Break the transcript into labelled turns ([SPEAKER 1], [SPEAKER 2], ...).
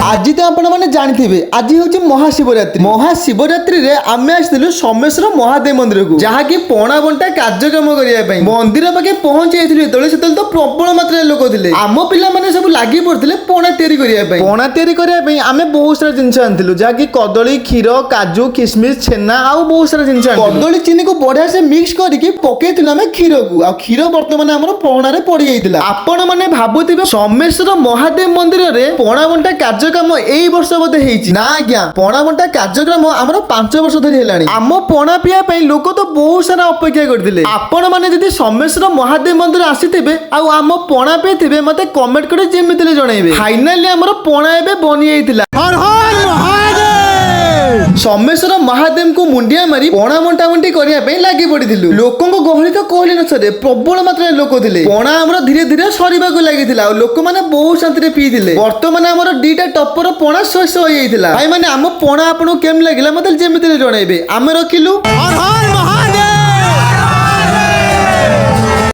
[SPEAKER 1] आज तो आपण माने जानिथिबे आज होची महाशिवरात्रि रे आमे आसिलु सोमेश्वर महादेव मंदिर को जहा कि पणा बंटा कार्यक्रम करिया पई मंदिर पाके पहुंच जाइथिलु सेतले तो प्रबल मात्रा लोक थिले आम पिला माने सब लागि पड़थिले पणा तयारी करिया पई आमे बहुत सारा जिंस आनथिलु जहा कि कदली क्षीर काजू किशमिश छेना आउ बहुत सारा जिंस कदली चीनी को बढ़िया से मिक्स करके पकेइथिलु आमे क्षीर को आ क्षीर वर्तमान हमर पणा रे पड़ी जाइतिला आपण माने भाबुथिबे सोमेश्वर महादेव मंदिर रे पणा बंटा कार्यक्रम एई वर्ष बोधे हेइची ना आज्ञा पणा बंटा कार्यक्रम हमर 5 वर्ष धरि हेलानी आम पणा पिया पई लोक तो बहुत सारा अपेक्षा करथिले आपण माने जदि सोमेश्वर महादेव मंदिर आसीथिबे आ आम पणा पिथिबे मते कमेंट करे जेमितिले जणाइबे फाइनली हमर पणा एबे बनि जाइतिला हर हर महादेव सोमेश्वर महादेव को मुंडिया मारी पणा बंटा बंटी करिया पई लागि पडिथिलु लोकन को गहली तो कहले न सरे प्रबल मात्रा लोक थिले पणा हमर धीरे धीरे सरीबा को लागिथिला आ लोक माने बहुत शांति रे पीथिले वर्तमान हमर डीटा टपर पणा शेष होई जाइतिला भाई माने हम पणा आपन केम लागिला मते जेमितिले जणाइबे आमे रखिलु हर हर